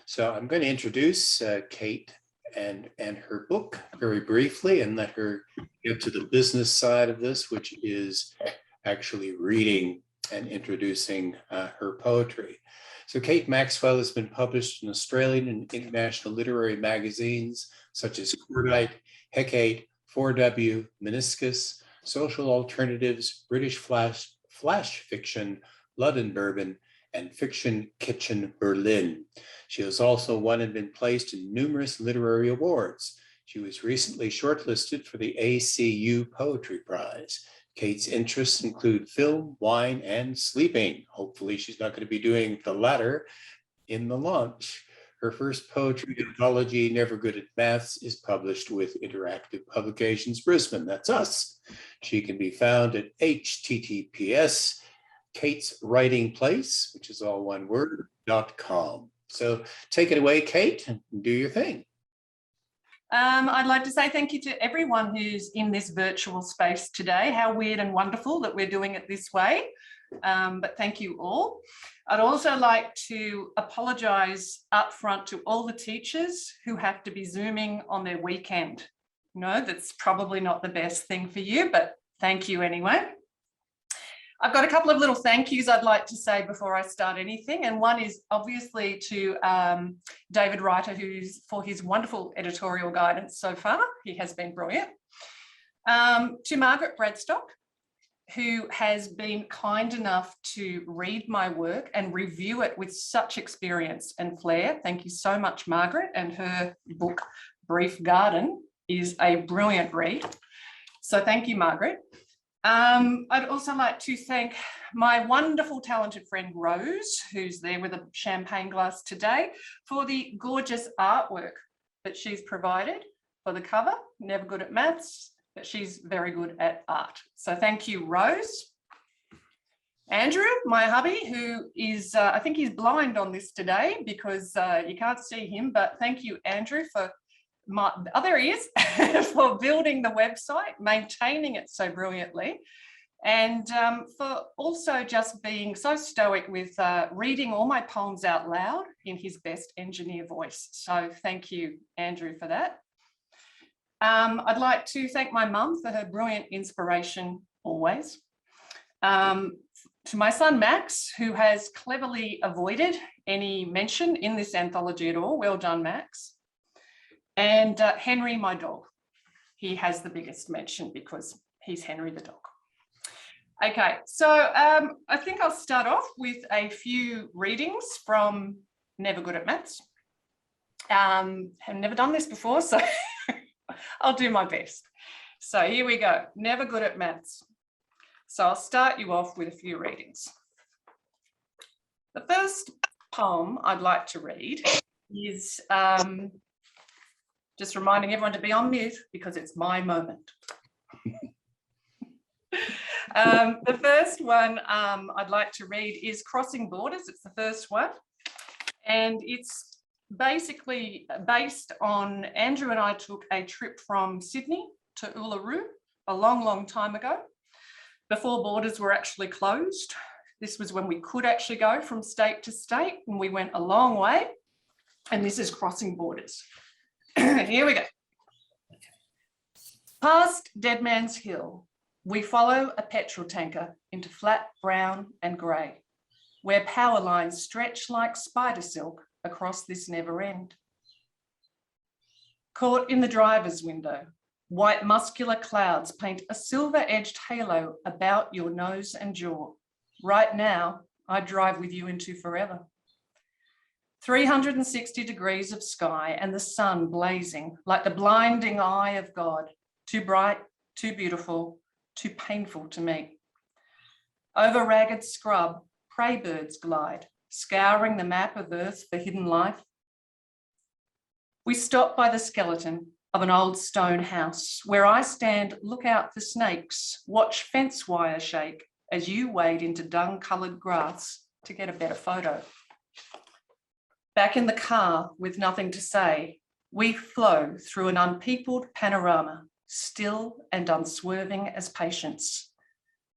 So I'm going to introduce Kate and her book very briefly and let her get to the business side of this, which is actually reading and introducing her poetry. So Kate Maxwell has been published in Australian and international literary magazines such as Cordite, Hecate, 4W, Meniscus, Social Alternatives, British Flash Fiction, Blood and Bourbon, and Fiction Kitchen Berlin. She has also won and been placed in numerous literary awards. She was recently shortlisted for the ACU Poetry Prize. Kate's interests include film, wine, and sleeping. Hopefully she's not going to be doing the latter in the launch. Her first poetry anthology, Never Good at Maths, is published with Interactive Publications Brisbane. That's us. She can be found at https Kate's Writing Place, which is all one word, .com. So take it away, Kate, and do your thing. I'd like to say thank you to everyone who's in this virtual space today. How weird and wonderful that we're doing it this way, but thank you all. I'd also like to apologise up front to all the teachers who have to be Zooming on their weekend. No, that's probably not the best thing for you, but thank you anyway. I've got a couple of little thank yous I'd like to say before I start anything. And one is obviously to David Reiter, who's for his wonderful editorial guidance so far. He has been brilliant. To Margaret Bradstock, who has been kind enough to read my work and review it with such experience and flair. Thank you so much, Margaret. And her book, Brief Garden, is a brilliant read. So thank you, Margaret. I'd also like to thank my wonderful, talented friend Rose, who's there with a champagne glass today, for the gorgeous artwork that she's provided for the cover. Never good at maths, but she's very good at art. So thank you, Rose. Andrew, my hubby, who is, I think he's blind on this today because you can't see him, but thank you, Andrew, for there he is, for building the website, maintaining it so brilliantly, and for also just being so stoic with reading all my poems out loud in his best engineer voice. So thank you, Andrew, for that. I'd like to thank my mum for her brilliant inspiration always. To my son, Max, who has cleverly avoided any mention in this anthology at all. Well done, Max. And Henry, my dog. He has the biggest mention because he's Henry the dog. Okay, so I think I'll start off with a few readings from Never Good at Maths. Have never done this before, so I'll do my best. So here we go, Never Good at Maths. So I'll start you off with a few readings. The first poem I'd like to read is just reminding everyone to be on mute because it's my moment. The first one I'd like to read is Crossing Borders. It's the first one. And it's basically based on, Andrew and I took a trip from Sydney to Uluru a long, long time ago, before borders were actually closed. This was when we could actually go from state to state, and we went a long way. And this is Crossing Borders. Here we go. Past Dead Man's Hill, we follow a petrol tanker into flat brown and grey, where power lines stretch like spider silk across this never end. Caught in the driver's window, white muscular clouds paint a silver-edged halo about your nose and jaw. Right now, I drive with you into forever. 360 degrees of sky and the sun blazing like the blinding eye of God, too bright, too beautiful, too painful to meet. Over ragged scrub, prey birds glide, scouring the map of Earth for hidden life. We stop by the skeleton of an old stone house where I stand, look out for snakes, watch fence wire shake as you wade into dung-coloured grass to get a better photo. Back in the car with nothing to say, we flow through an unpeopled panorama, still and unswerving as patience.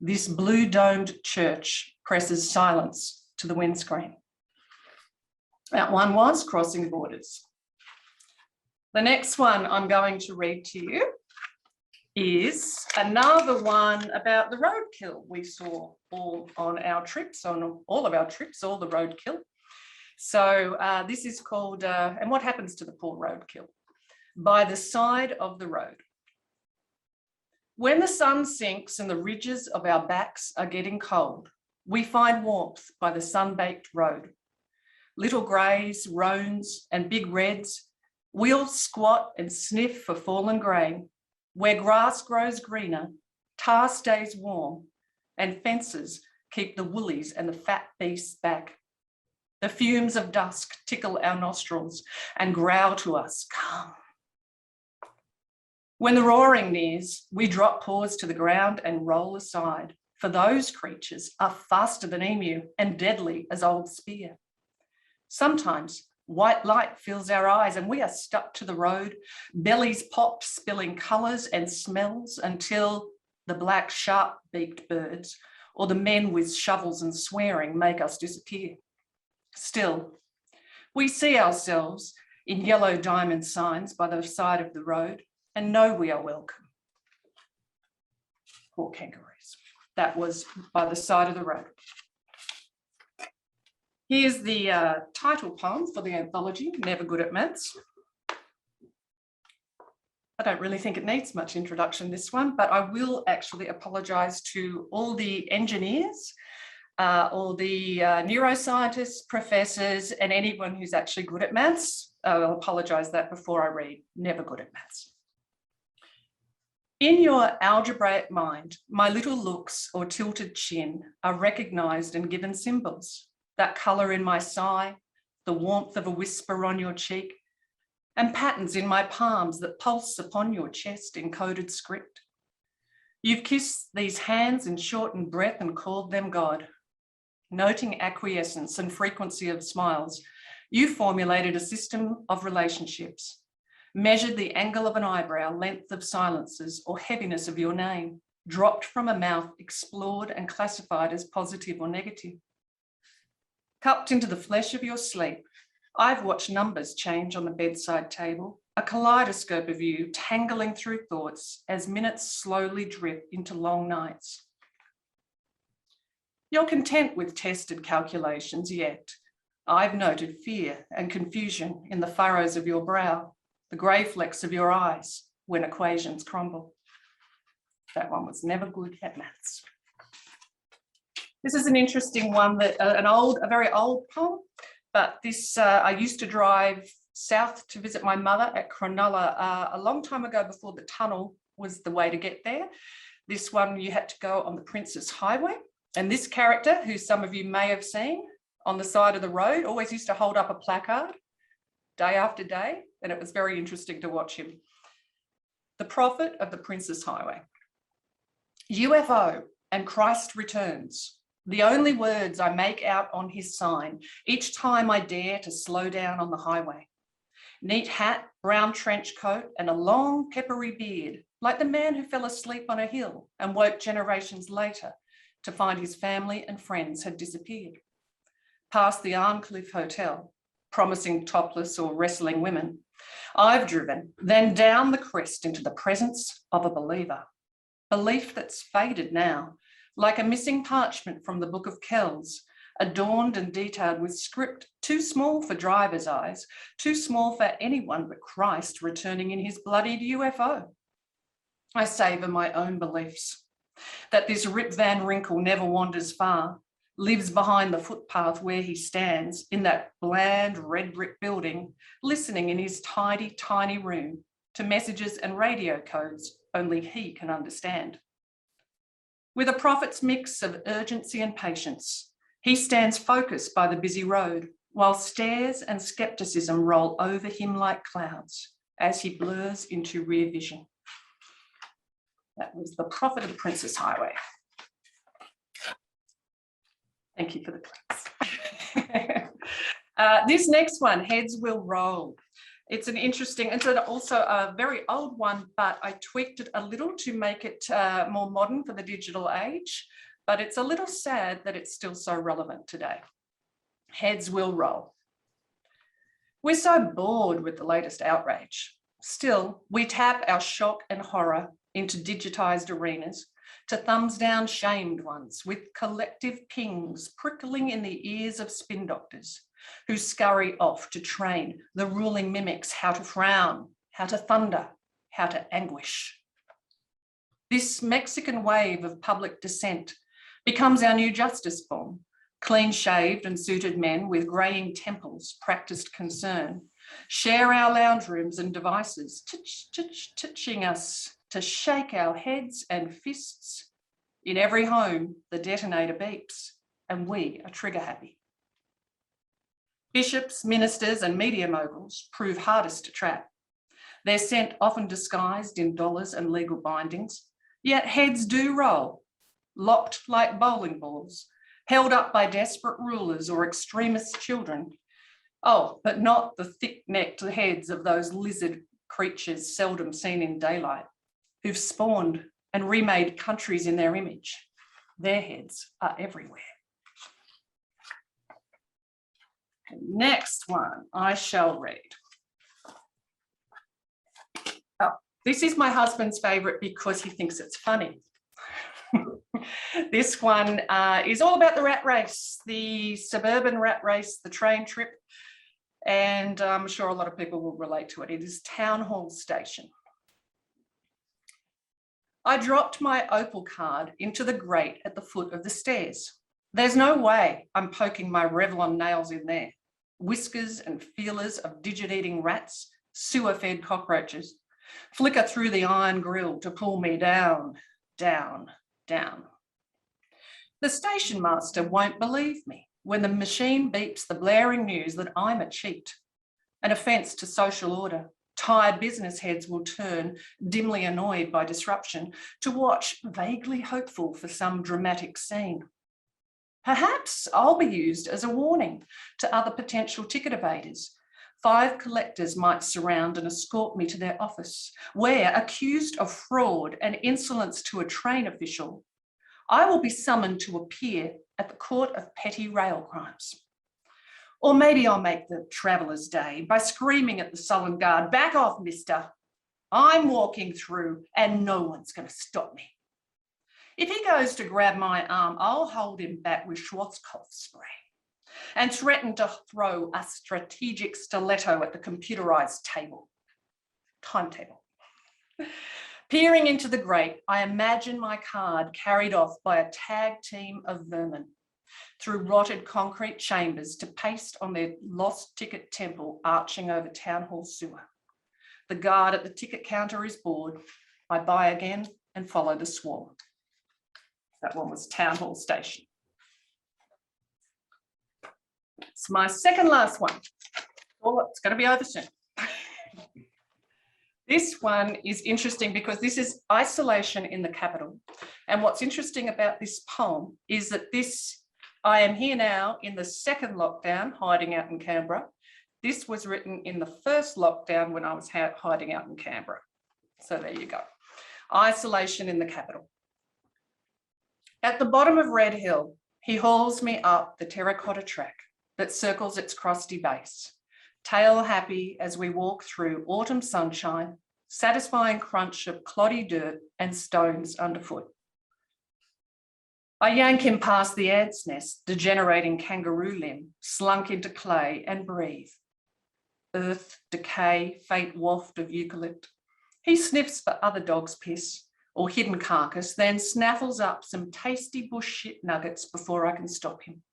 This blue-domed church presses silence to the windscreen. That one was crossing borders. The next one I'm going to read to you is another one about the roadkill we saw all on our trips, on all of our trips, all the roadkill. So this is called, and what happens to the poor roadkill? By the side of the road. When the sun sinks and the ridges of our backs are getting cold, we find warmth by the sun-baked road. Little greys, roans, and big reds, we'll squat and sniff for fallen grain. Where grass grows greener, tar stays warm, and fences keep the woolies and the fat beasts back. The fumes of dusk tickle our nostrils and growl to us, come. When the roaring nears, we drop paws to the ground and roll aside, for those creatures are faster than emu and deadly as old spear. Sometimes white light fills our eyes and we are stuck to the road, bellies popped, spilling colours and smells until the black sharp-beaked birds or the men with shovels and swearing make us disappear. Still, we see ourselves in yellow diamond signs by the side of the road and know we are welcome. Poor kangaroos. That was By the Side of the Road. Here's the title poem for the anthology, Never Good at Maths. I don't really think it needs much introduction, this one, but I will actually apologise to all the engineers, all the neuroscientists, professors, and anyone who's actually good at maths. I'll apologise that before I read Never Good at Maths. In your algebraic mind, my little looks or tilted chin are recognised and given symbols. That colour in my sigh, the warmth of a whisper on your cheek, and patterns in my palms that pulse upon your chest in coded script. You've kissed these hands in shortened breath and called them God. Noting acquiescence and frequency of smiles, you formulated a system of relationships, measured the angle of an eyebrow, length of silences, or heaviness of your name, dropped from a mouth, explored and classified as positive or negative. Cupped into the flesh of your sleep, I've watched numbers change on the bedside table, a kaleidoscope of you tangling through thoughts as minutes slowly drip into long nights. You're content with tested calculations, yet I've noted fear and confusion in the furrows of your brow, the grey flecks of your eyes when equations crumble. That one was Never Good at Maths. This is an interesting one, that a very old poem, but this, I used to drive south to visit my mother at Cronulla a long time ago before the tunnel was the way to get there. This one, you had to go on the Princess Highway. And this character, who some of you may have seen on the side of the road, always used to hold up a placard day after day, and it was very interesting to watch him. The Prophet of the Princess Highway. UFO and Christ returns. The only words I make out on his sign each time I dare to slow down on the highway. Neat hat, brown trench coat, and a long peppery beard, like the man who fell asleep on a hill and woke generations later to find his family and friends had disappeared. Past the Arncliffe Hotel, promising topless or wrestling women, I've driven, then down the crest into the presence of a believer. Belief that's faded now, like a missing parchment from the Book of Kells, adorned and detailed with script too small for driver's eyes, too small for anyone but Christ returning in his bloodied UFO. I savour my own beliefs, that this Rip Van Winkle never wanders far, lives behind the footpath where he stands in that bland red brick building, listening in his tidy, tiny room to messages and radio codes only he can understand. With a prophet's mix of urgency and patience, he stands focused by the busy road, while stares and skepticism roll over him like clouds as he blurs into rear vision. That was The Prophet of the Princess Highway. Thank you for the claps. This next one, Heads Will Roll. It's also a very old one, but I tweaked it a little to make it more modern for the digital age, but it's a little sad that it's still so relevant today. Heads will roll. We're so bored with the latest outrage. Still, we tap our shock and horror into digitised arenas to thumbs down shamed ones with collective pings prickling in the ears of spin doctors who scurry off to train the ruling mimics how to frown, how to thunder, how to anguish. This Mexican wave of public dissent becomes our new justice form. Clean-shaved and suited men with greying temples practised concern share our lounge rooms and devices, teaching us to shake our heads and fists. In every home, the detonator beeps, and we are trigger happy. Bishops, ministers, and media moguls prove hardest to trap. Their scent often disguised in dollars and legal bindings, yet heads do roll, locked like bowling balls, held up by desperate rulers or extremist children. Oh, but not the thick-necked heads of those lizard creatures seldom seen in daylight, who've spawned and remade countries in their image. Their heads are everywhere. Next one I shall read. Oh, this is my husband's favourite because he thinks it's funny. This one is all about the rat race, the suburban rat race, the train trip, and I'm sure a lot of people will relate to it. It is Town Hall Station. I dropped my Opal card into the grate at the foot of the stairs. There's no way I'm poking my Revlon nails in there. Whiskers and feelers of digit-eating rats, sewer-fed cockroaches, flicker through the iron grill to pull me down, down, down. The station master won't believe me when the machine beeps the blaring news that I'm a cheat, an offence to social order. Tired business heads will turn, dimly annoyed by disruption, to watch, vaguely hopeful for some dramatic scene. Perhaps I'll be used as a warning to other potential ticket evaders. 5 collectors might surround and escort me to their office, where, accused of fraud and insolence to a train official, I will be summoned to appear at the Court of Petty Rail Crimes. Or maybe I'll make the traveller's day by screaming at the sullen guard, "Back off, mister. I'm walking through and no one's going to stop me." If he goes to grab my arm, I'll hold him back with Schwarzkopf spray and threaten to throw a strategic stiletto at the computerised timetable. Peering into the grate, I imagine my card carried off by a tag team of vermin through rotted concrete chambers to paste on their lost ticket temple arching over Town Hall sewer. The guard at the ticket counter is bored. I buy again and follow the swarm. That one was Town Hall Station. It's my second last one. Oh, it's going to be over soon. This one is interesting because this is isolation in the capital. And what's interesting about this poem is that I am here now in the second lockdown, hiding out in Canberra. This was written in the first lockdown when I was hiding out in Canberra. So there you go. Isolation in the capital. At the bottom of Red Hill, he hauls me up the terracotta track that circles its crusty base, tail happy as we walk through autumn sunshine, satisfying crunch of cloddy dirt and stones underfoot. I yank him past the ant's nest, degenerating kangaroo limb, slunk into clay and breathe. Earth, decay, faint waft of eucalypt. He sniffs for other dog's piss or hidden carcass, then snaffles up some tasty bush shit nuggets before I can stop him.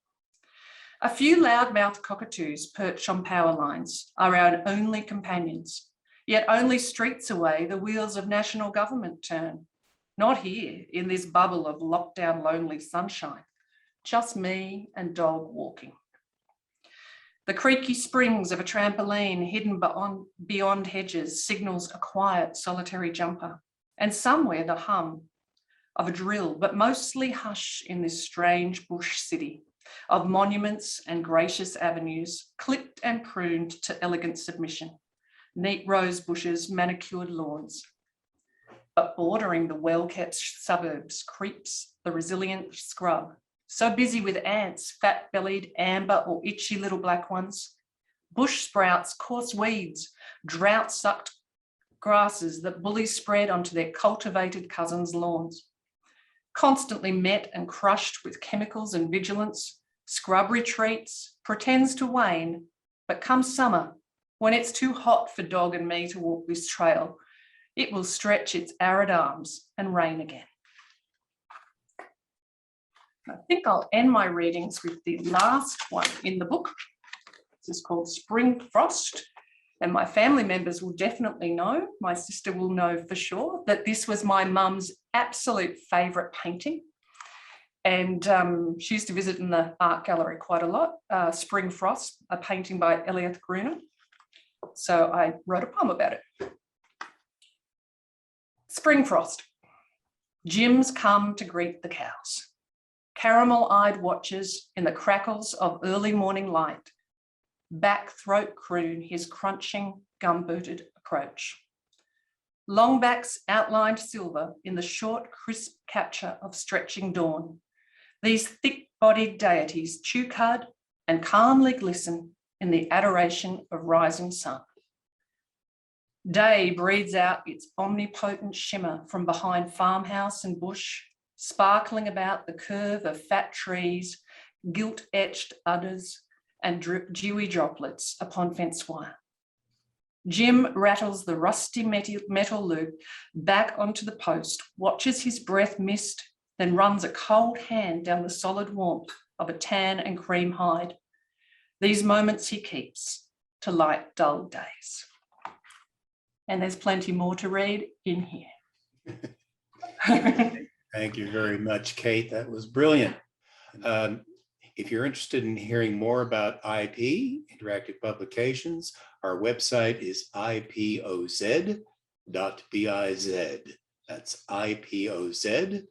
A few loudmouth cockatoos perched on power lines are our only companions, yet only streets away the wheels of national government turn. Not here in this bubble of lockdown lonely sunshine, just me and dog walking. The creaky springs of a trampoline hidden beyond hedges signals a quiet solitary jumper, and somewhere the hum of a drill, but mostly hush in this strange bush city of monuments and gracious avenues, clipped and pruned to elegant submission, neat rose bushes, manicured lawns. But bordering the well-kept suburbs creeps the resilient scrub, so busy with ants, fat-bellied, amber or itchy little black ones, bush sprouts, coarse weeds, drought-sucked grasses that bullies spread onto their cultivated cousins' lawns. Constantly met and crushed with chemicals and vigilance, scrub retreats, pretends to wane, but come summer, when it's too hot for Dog and me to walk this trail, it will stretch its arid arms and rain again. I think I'll end my readings with the last one in the book. This is called Spring Frost. And my family members will definitely know, my sister will know for sure, that this was my mum's absolute favourite painting. And she used to visit in the art gallery quite a lot. Spring Frost, a painting by Eliot Gruner. So I wrote a poem about it. Spring Frost. Gyms come to greet the cows. Caramel-eyed watchers in the crackles of early morning light. Back throat croon his crunching, gum-booted approach. Longbacks outlined silver in the short, crisp capture of stretching dawn. These thick-bodied deities chew cud and calmly glisten in the adoration of rising sun. Day breathes out its omnipotent shimmer from behind farmhouse and bush, sparkling about the curve of fat trees, gilt-etched udders, and dewy droplets upon fence wire. Jim rattles the rusty metal loop back onto the post, watches his breath mist, then runs a cold hand down the solid warmth of a tan and cream hide. These moments he keeps to light dull days. And there's plenty more to read in here. Thank you very much, Kate. That was brilliant. If you're interested in hearing more about IP, Interactive Publications, our website is ipoz.biz. That's ipoz.biz.